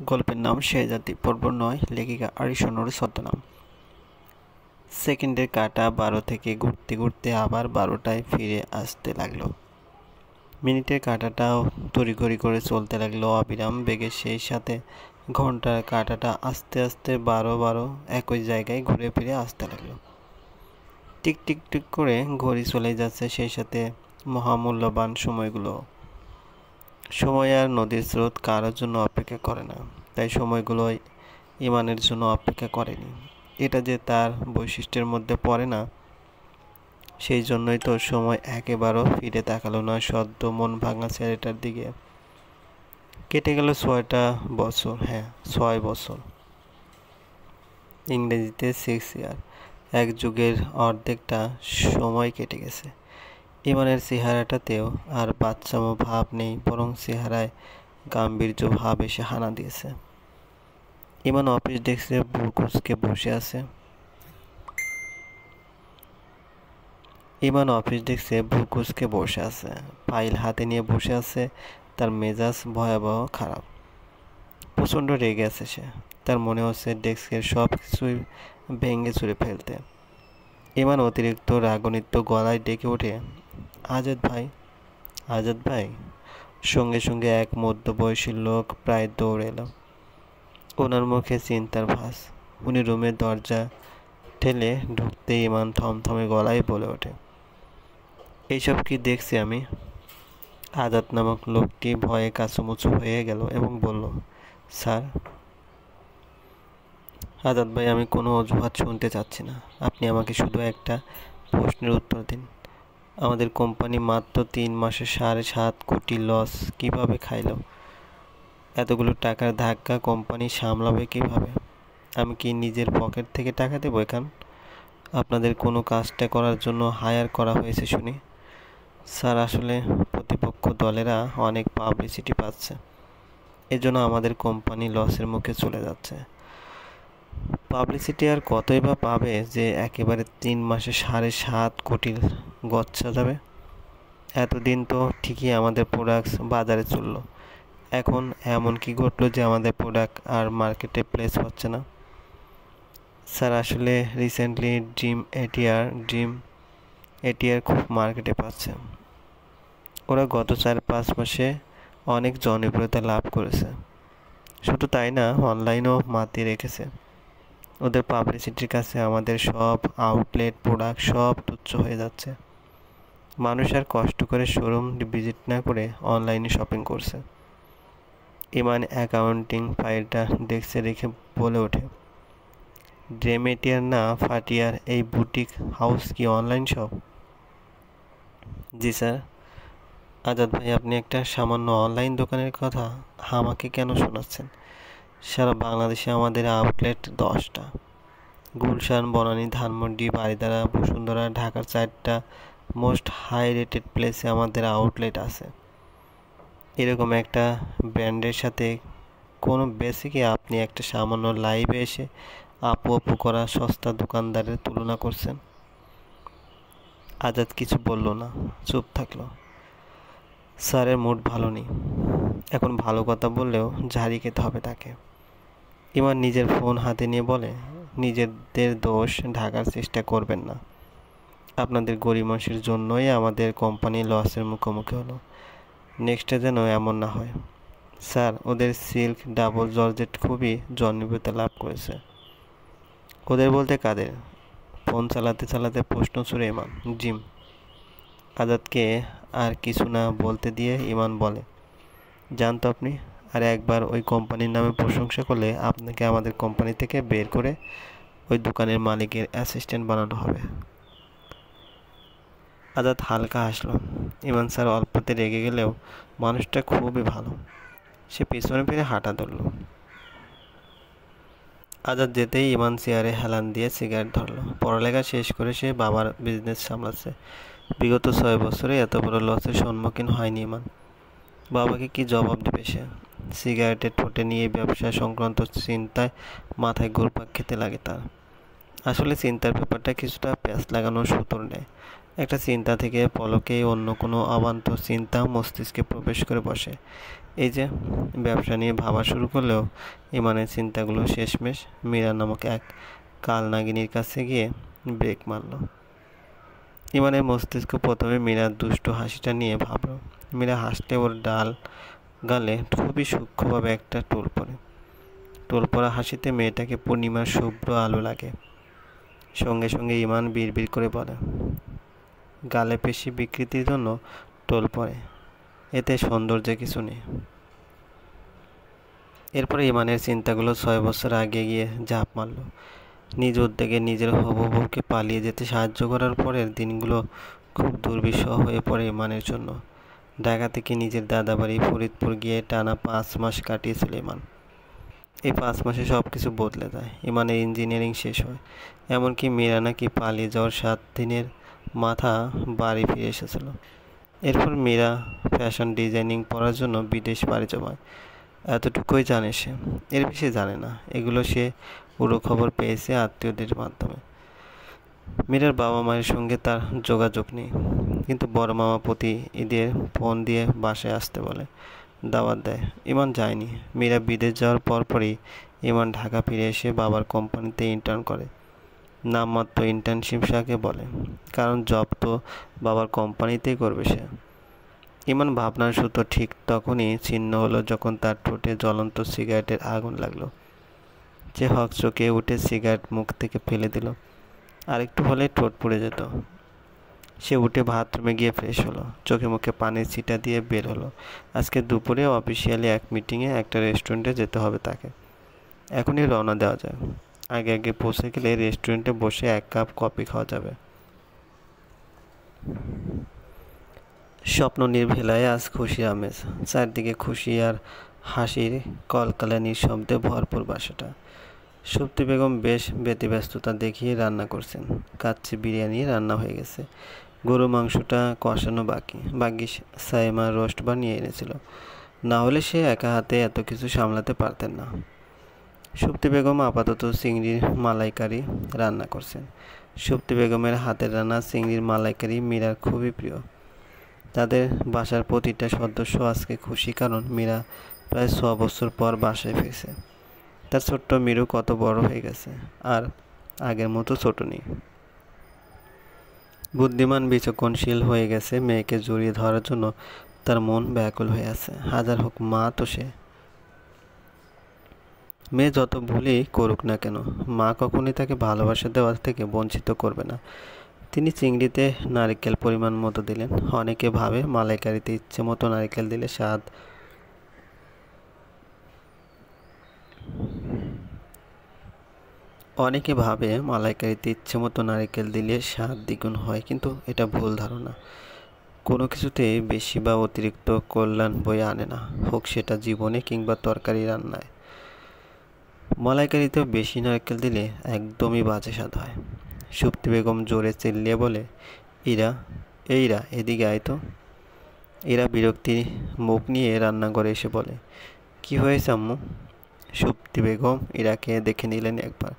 গল্পের নাম শেহজাদি, পর্ব ৯, লেখিকা আরিশা নূর ছদ্মনাম। সেকেন্ডের কাঁটা ১২ থেকে ঘুরতে ঘুরতে আবার ১২টায় ফিরে আসতে লাগলো। মিনিটের কাঁটাটাও তড়িঘড়ি করে চলতে লাগলো অবিরাম বেগে। সেই সাথে ঘন্টার কাঁটাটা আস্তে আস্তে ১২ একই জায়গায় ঘুরে ফিরে আসতে লাগলো। টিক টিক টিক করে ঘড়ি চলে যাচ্ছে, সেই সাথে মহামূল্যবান সময়গুলো। সময় আর নদীর স্রোত কারোর জন্য অপেক্ষা করে না, তাই সময়গুলো ইমানের জন্য অপেক্ষা করেনি। এটা যে তার বৈশিষ্ট্যের মধ্যে পড়ে না, সেই জন্যই তো সময় একেবারেও ফিরে তাকালো না সদ্য মন ভাঙা ছেলেটার দিকে। কেটে গেল ৬টা বছর, হ্যাঁ ৬ বছর, ইংরেজিতে 6 ইয়ার। এক যুগের অর্ধেকটা সময় কেটে গেছে। ইমানের চেহারাটাতেও আর বাচ্চামো ভাব নেই, বরং চেহারায় গাম্ভীর্য ভাব এসে হানা দিয়েছে। ইমান অফিস ডেস্কে ভ্রু কুঁচকে বসে আছে। ফাইল হাতে নিয়ে বসে আছে। তার মেজাজ ভয়াবহ খারাপ। প্রচণ্ড রেগে আছে সে। তার মনে হচ্ছে ডেস্কের সব কিছুই ভেঙে চুরে ফেলতে। ইমান অতিরিক্ত রাগান্বিত গলায় ডেকে ওঠে, আজাদ ভাই, আজাদ ভাই। সঙ্গে সঙ্গে এক মধ্যবয়সী লোক প্রায় দৌড়ে এলো। ওনার মুখে চিন্তার ভাস। উনি রুমের দরজা ঠেলে ঢুকতে ইমান থমথমে গলায় বলে ওঠে, এইসব কি দেখছি আমি? আজাদ নামক লোকটি ভয়ে কাঁচুমুচু হয়ে গেল এবং বলল, স্যার। আজাদ ভাই, আমি কোনো অজুহাত শুনতে চাচ্ছি না। আপনি আমাকে শুধু একটা প্রশ্নের উত্তর দিন। আমাদের কোম্পানি মাত্র ৩ মাসে ৭.৫ কোটি লস কিভাবে খাইল? এতগুলো টাকার ধাক্কা কোম্পানি সামলাবে কিভাবে? আমি কি নিজের পকেট থেকে টাকা দেবো এখান? আপনাদের কোনো কাজটা করার জন্য হায়ার করা হয়েছে শুনি। স্যার, আসলে প্রতিপক্ষ দলেরা অনেক পাবলিসিটি পাচ্ছে, এজন্য আমাদের কোম্পানি লসের মুখে চলে যাচ্ছে। পাবলিসিটি আর কতই বা পাবে যে একেবারে ৩ মাসে ৭.৫ কোটি গচ্ছা যাবে? এতদিন তো ঠিকই আমাদের প্রোডাক্টস বাজারে চলল, এখন এমন কি ঘটলো যে আমাদের প্রোডাক্ট আর মার্কেটে প্লেস হচ্ছে না? স্যার, আসলে রিসেন্টলি ড্রিম এটিআর খুব মার্কেটে পাচ্ছে। ওরা গত ৪-৫ মাসে অনেক জনপ্রিয়তা লাভ করেছে। শুধু তাই না, অনলাইনেও মাতিয়ে রেখেছে। ওদের পাবলিসিটির কাছে আমাদের সব আউটলেট প্রোডাক্ট সব তুচ্ছ হয়ে যাচ্ছে। মানুষ আর কষ্ট করে শোরুম ভিজিট না করে অনলাইনে শপিং করছে। ইমান অ্যাকাউন্টিং ফাইলটা ডেস্কে রেখে বলে ওঠে, ড্রেমেটিয়ার না ফাটিয়ার এই বুটিক হাউস কি অনলাইন শপ? জি স্যার। আজাদ ভাই, আপনি একটা সামান্য অনলাইন দোকানের কথা আমাকে কেন শোনাচ্ছেন? সারা বাংলাদেশে আমাদের আউটলেট 10টা। গুলশান, বনানী, ধানমন্ডি, বারিধারা, বসুন্ধরা, ঢাকার 4টা মোস্ট হাই রেটেড প্লেসে আমাদের আউটলেট আছে। এরকম একটা ব্র্যান্ডের সাথে কোনো বেসিকে আপনি একটা সামান্য লাইভে এসে আপু আপু করা সস্তা দোকানদারের তুলনা করছেন? আজাদ কিছু বলল না, চুপ থাকলো। স্যারের মুড ভালো নেই। এখন ভালো কথা বললেও ঝাড়ি খেতে হবে তাকে। ইমান নিজের ফোন হাতে নিয়ে বলে, নিজেদের দোষ ঢাকার চেষ্টা করবেন না। আপনাদের গরিব মানুষের জন্যই আমাদের কোম্পানি লসের মুখোমুখি হলো। নেক্সটে যেন এমন না হয়। স্যার, ওদের সিল্ক ডাবল জর্জেট খুবই জনপ্রিয়তা লাভ করেছে। ওদের বলতে কাদের? ফোন চালাতে চালাতে প্রশ্ন ছুড়ে ইমান। জিম। আজাদকে আর কিছু না বলতে দিয়ে ইমান বলে, জানতো আপনি আর একবার ওই কোম্পানির নামে প্রশংসা করলে আপনাকে আমাদের কোম্পানি থেকে বের করে ওই দোকানের মালিকের অ্যাসিস্ট্যান্ট বানানো হবে। আজাদ হালকা হাসলো। ইমান স্যার অল্পতে রেগে গেলেও মানুষটা খুবই ভালো। সে পিছনে ফিরে হাঁটা ধরল। আজাদ যেতেই ইমান চেয়ারে হেলান দিয়ে সিগারেট ধরলো। পড়ালেখা শেষ করে সে বাবার বিজনেস সামলাচ্ছে। বিগত ৬ বছরে এত বড় লসের সম্মুখীন হয়নি ইমান। বাবাকে কি জবাব দেবে সে? সিগারেটের ঠোঁটে নিয়ে ব্যবসা সংক্রান্ত চিন্তায় মাথায় ঘুরপাক খেতে লাগে তার। আসলে চিন্তার ব্যাপারটা কিছুটা প্যাঁচ লাগানোর সুতোর নেয়। একটা চিন্তা থেকে পলকেই অন্য কোনো অবান্তর চিন্তা মস্তিষ্কে প্রবেশ করে বসে। এই যে ব্যবসা নিয়ে ভাবা শুরু করলেও ইমানের চিন্তাগুলো শেষমেশ মীরা নামক এক কালনাগিনীর কাছে গিয়ে ব্রেক মারল। ইমানের মস্তিষ্ক প্রথমে মীরার দুষ্টু হাসিটা নিয়ে ভাবল। মীরা হাসলে ওর ডাল গালে খুবই সূক্ষ্মভাবে একটা টোল পড়ে। টোল পড়া হাসিতে মেয়েটাকে পূর্ণিমার শুভ্র আলো লাগে। সঙ্গে সঙ্গে ইমান বিড়বিড় করে বলে, গালে পেশি বিকৃতির জন্য টোল পড়ে, এতে সৌন্দর্যে কিছু নেই। এরপরে ইমানের চিন্তাগুলো 6 বছর আগে গিয়ে ঝাঁপ মারল। নিজ উদ্যোগে নিজের হবু বউকে পালিয়ে যেতে সাহায্য করার পরের দিনগুলো খুব দুর্বিষহ হয়ে পড়ে ইমানের জন্য। ঢাকা থেকে নিজের দাদাবাড়ি ফরিদপুর গিয়ে টানা 5 মাস কাটিয়েছিল ইমান। এই 5 মাসে সব কিছু বদলে যায়। ইমানের ইঞ্জিনিয়ারিং শেষ হয়, এমনকি মীরা নাকি পালিয়ে যাওয়ার 7 দিনের মাথা বাড়ি ফিরে এসেছিল। এরপর মীরা ফ্যাশন ডিজাইনিং পড়ার জন্য বিদেশ পাড়ি জমায়। এতটুকুই জানে সে, এর বেশি জানে না। এগুলো সে পুরো খবর পেয়েছে আত্মীয়দের মাধ্যমে। মীরার বাবা মায়ের সঙ্গে তার যোগাযোগ নেই, কিন্তু বড় মামা প্রতি ঈদে ফোন দিয়ে বাসায় আসতে বলে, দাওয়াত দেয়। ইমান যায়নি। মীরা বিদেশ যাওয়ার পরপরই ইমান ঢাকা ফিরে এসে বাবার কোম্পানিতে ইন্টার্ন করে। নামমাত্র ইন্টার্নশিপ যাকে বলে, কারণ জব তো বাবার কোম্পানিতেই করবে সে। ইমান ভাবনার সুতো ঠিক তখনই ছিন্ন হলো যখন তার ঠোঁটে জ্বলন্ত সিগারেটের আগুন লাগলো। যে হকচকে উঠে সিগারেট মুখ থেকে ফেলে দিল। আরেকটু হলে ঠোঁট পুড়ে যেত। সে উঠে বাথরুমে গিয়ে ফ্রেশ হলো, চোখে মুখে পানির ছিটা দিয়ে বের হলো। আজকে দুপুরে অফিসিয়ালি এক মিটিংয়ে একটা রেস্টুরেন্টে যেতে হবে তাকে। এখনই রওনা দেওয়া যায়। আগে আগে পৌঁছে গেলে রেস্টুরেন্টে বসে 1 কাপ কফি খাওয়া যাবে। স্বপ্ন নির্ভেলায় আজ খুশির আমেজ। চারদিকে খুশি আর হাসির কলকালানির শব্দে ভরপুর বাসাটা। সুপ্তি বেগম বেশ ব্যতিব্যস্ততা দেখিয়ে রান্না করছেন। কাচ্চি বিরিয়ানি রান্না হয়ে গেছে, গরু মাংসটা কষানো বাকি। ভাগ্যিস সাইমা রোস্ট বানিয়ে এনেছিল, না হলে সে একা হাতে এত কিছু সামলাতে পারতেন না। সুপ্তি বেগম আপাতত চিংড়ির মালাইকারি রান্না করছেন। সুপ্তি বেগমের হাতের রান্না চিংড়ির মালাইকারি মীরার খুবই প্রিয়। তাদের বাসার প্রতিটা সদস্য আজকে খুশি, কারণ মীরা প্রায় 6 বছর পর বাসায় ফিরছে। তার ছোট্ট মিরু কত বড় হয়ে গেছে, আর আগের মতো ছোট নেই। বুদ্ধিমান বিচক্ষণশীল হয়ে গেছে। মেয়েকে জড়িয়ে ধরার জন্য তার মন ব্যাকুল হয়ে আছে। হাজার হোক মা তো সে। মেয়ে যত ভুলই করুক না কেন, মা কখনোই তাকে ভালোবাসা দেওয়া থেকে বঞ্চিত করবে না। তিনি চিংড়িতে নারকেল পরিমাণ মতো দিলেন। অনেকে ভাবে মালাইকারিতে ইচ্ছে মতো নারকেল দিলে স্বাদ দ্বিগুণ হয়, কিন্তু এটা ভুল ধারণা। কোনো কিছুতেই বেশি বা অতিরিক্ত কল্যাণ বয়ে আনে না, হোক সেটা জীবনে কিংবা তরকারি রান্নায়। মালাইকারিতেও বেশি নারকেল দিলে একদমই বাজে স্বাদ হয়। সুপ্তি বেগম জোরে চিল্লিয়ে বলে, ইরা, এইরা এদিকে আয় তো। এরা বিরক্তির মুখ নিয়ে রান্নাঘরে এসে বলে, কি হয়েছে আম্মু? সুপ্তি বেগম ইরাকে দেখে নিলেন একবার।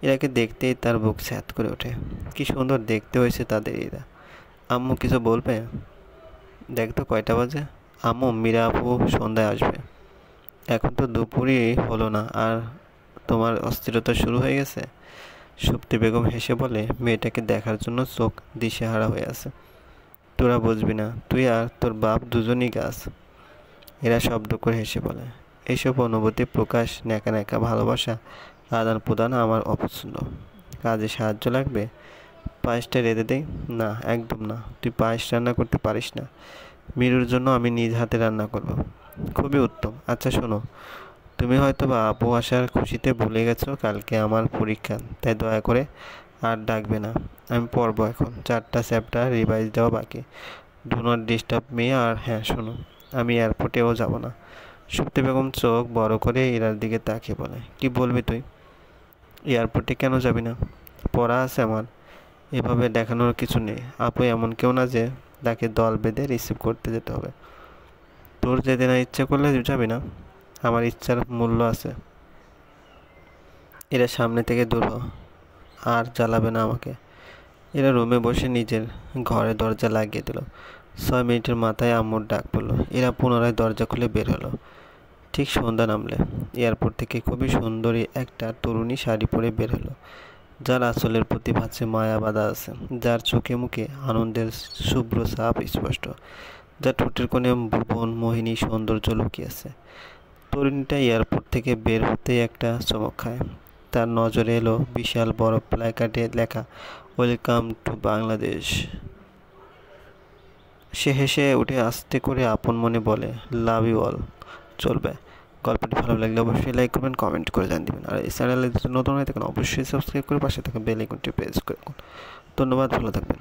ইরাকে দেখতেই তার বুক স্যাঁত করে ওঠে। কি সুন্দর দেখতে হয়েছে তাদের ইরা। আম্মু কিছু বলবে? দেখ তো কয়টা বাজে। আম্মু, মীরা আপু সন্ধ্যায় আসবে। এখন তো দুপুরই হলো না, আর তোমার অস্থিরতা শুরু হয়ে গেছে। সুপ্তি বেগম হেসে বলে, মেয়েটাকে দেখার জন্য চোখ দিশেহারা হয়ে আছে। তোরা বুঝবি না, তুই আর তোর বাপ দুজনই গাছ। এরা শব্দ করে হেসে বলে, এইসব অনুভূতি প্রকাশ, ন্যাকা ন্যাকা ভালোবাসা আদান প্রদান আমার অপছন্দ। কাজে সাহায্য লাগবে? পায়েসটা রেঁধে দেই? না, একদম না। তুই পায়েস রান্না করতে পারিস না। মিরুর জন্য আমি নিজ হাতে রান্না করব। খুবই উত্তম। আচ্ছা শোনো, তুমি হয়তো বা আপু আসার খুশিতে ভুলে গেছো কালকে আমার পরীক্ষা, তাই দয়া করে আর ডাকবে না। আমি পড়বো এখন। 4টা চ্যাপ্টার রিভাইজ দেওয়া বাকি। Do not disturb me. আর হ্যাঁ শোনো, আমি এয়ারপোর্টেও যাব না। সুপ্তি বেগম চোখ বড় করে ইরার দিকে তাকিয়ে বলে, কি বলবি তুই? এয়ারপোর্টে কেন যাবি না? পড়া আছে আমার। এভাবে দেখানোর কিছু নেই। আপু এমন কেউ না যে তাকে দল বেঁধে রিসিভ করতে যেতে হবে। তোর যেতে না ইচ্ছে করলে যাবি না। আমার ইচ্ছার মূল্য আছে। এরা সামনে থেকে দূর হ, আর জ্বালাবে না আমাকে। এরা রুমে বসে নিজের ঘরে দরজা লাগিয়ে দিল। 6 মিনিটের মাথায় আম্মুর ডাক পড়ল। এরা পুনরায় দরজা খুলে বের হলো। ঠিক সন্ধ্যা নামলে এয়ারপোর্ট থেকে খুবই সুন্দরী একটা তরুণী শাড়ি পরে বের হলো, যার আঁচলের প্রতি ভাঁজে মায়া বাঁধা আছে, যার চোখে মুখে আনন্দের শুভ্র ছাপ স্পষ্ট, যার ঠোঁটের কোণে ভুবন মোহিনী সৌন্দর্য লুকিয়ে আছে। তরুণীটা এয়ারপোর্ট থেকে বের হতেই একটা চমক খায়। তার নজরে এলো বিশাল বড় প্ল্যাকার্ডে লেখা ওয়েলকাম টু বাংলাদেশ। সে হেসে উঠে আস্তে করে আপন মনে বলে, লাভ ইউ অল। চলবে। গল্পটি ভালো লাগলে অবশ্যই লাইক করবেন, কমেন্ট করে জানিয়ে দেবেন। আর এই চ্যানেলে যদি নতুন হয়ে থাকেন অবশ্যই সাবস্ক্রাইব করে পাশে থাকা বেল আইকনটি প্রেস করে রাখুন। ধন্যবাদ, ভালো থাকবেন।